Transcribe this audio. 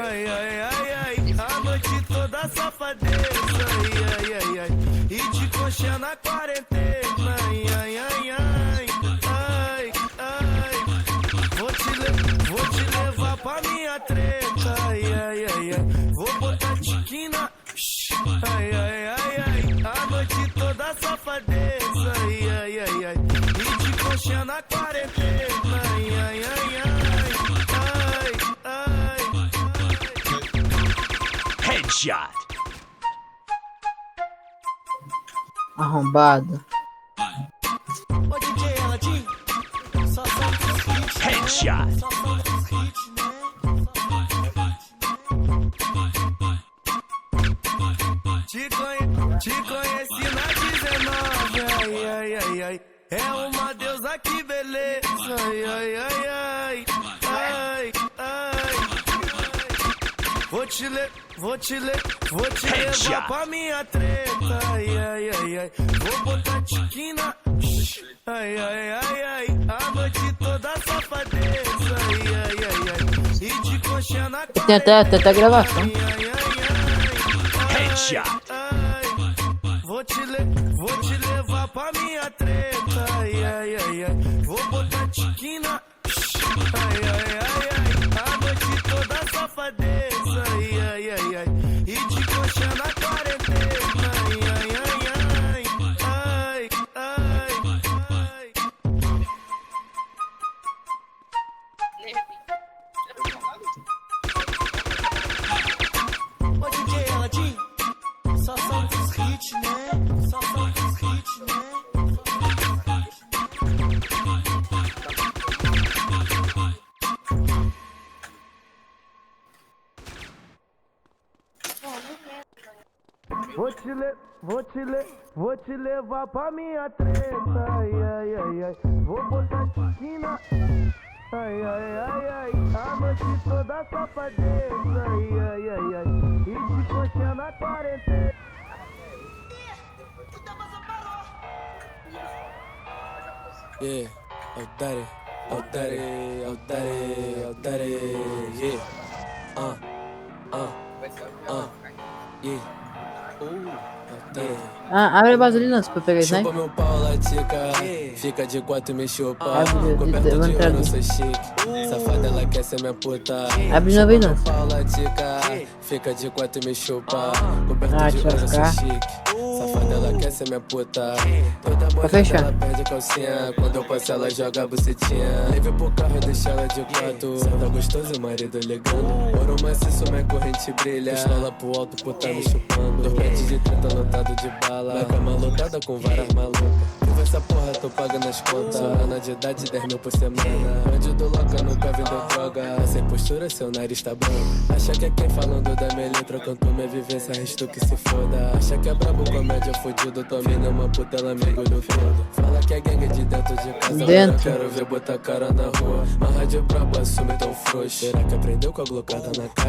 Ai, ai, ai, ai, a noite toda safadeza. Ai, ai, ai, ai, e de coxa na quarentena. Ai, ai, ai, ai, ai, ai. Vou te levar pra minha treta. Ai, ai, ai, ai, vou botar tiquina. Ai, ai, ai, ai, a noite toda safadeza. Ai, ai, ai, ai, e de coxa na quarentena. Ai, ai, ai, ai, ai, ai. Headshot. Arrombado. Ô DJ Aladim, só solta os hits, né? Headshot. Só solta os hits, né? Te conheci na 19, ai, ai, ai, ai. É uma deusa, que beleza. Ai, ai, ai, ai, ai, ai. Vou te levar pra minha treta. Ai, ai, ai, ai. Vou botar tiquina. Ai, ai, ai, ai. A noite toda safadeza. Ai, ai, ai, ai. E de coxa na Tem até gravação. ai, ai, ai. Headshot. Vou te levar pra minha treta. Ai, ai, ai, ai. Vou botar tiquina. Ai, ai, ai, ai. A noite toda safadeza. Ai, ai, ai, ai. E de coxa na quarentena. Ai, ai, ai, ai. Ai, ai, ai. Ô DJ Aladim, só solta os hits, né? Só solta os hits, né? Vou te levar pra minha treta. Ai, ai, ai, ai. Vou botar tiquina. Ai, ai, ai, ai. A noite toda safadeza. Ai, ai, ai, ai. E de coxa na quarentena. Yeah, oh daddy, oh daddy, oh daddy, oh daddy, yeah. Yeah. Oh daddy. Ah, abre a vaselina pra pegar isso, né? Chupa meu pau, latica. Fica de quatro e me chupa. Coberta eu vou de entrar ouro, aqui. sou chique. Safada, ela quer ser minha puta. Abre de novo aí, Chupa não. meu pau, latica. Fica de quatro e me chupa. Coberta Ah, de deixa eu ouro, sou ficar. chique. Safada, ela quer ser minha puta. Toda boa fechar. ela perde a calcinha. Quando eu passo, ela joga a bucetinha. Leve pro carro, deixa ela de quatro. Senta gostoso, o marido ligando. Ouro maciço, minha corrente brilha. Pistola pro alto, puta me chupando. Dois pets de 30 lotado de bala. Minha cama lotada com várias malucas. Viva essa porra, tô pagando as contas. Ana de idade, 10 mil por semana. Bandido louca, nunca vendeu droga. Sem postura, seu nariz tá branco. Acha que é quem falando da minha letra, cantou minha vivência, resto que se foda. Acha que é brabo, comédia fudido. Tua mina é uma puta, ela me engoliu todo. Fala que é gangue de dentro de casa. Dentro. Agora eu quero ver botar cara na rua. Mas rádio brabo, assume tão frouxo. Será que aprendeu com a glocada na cara?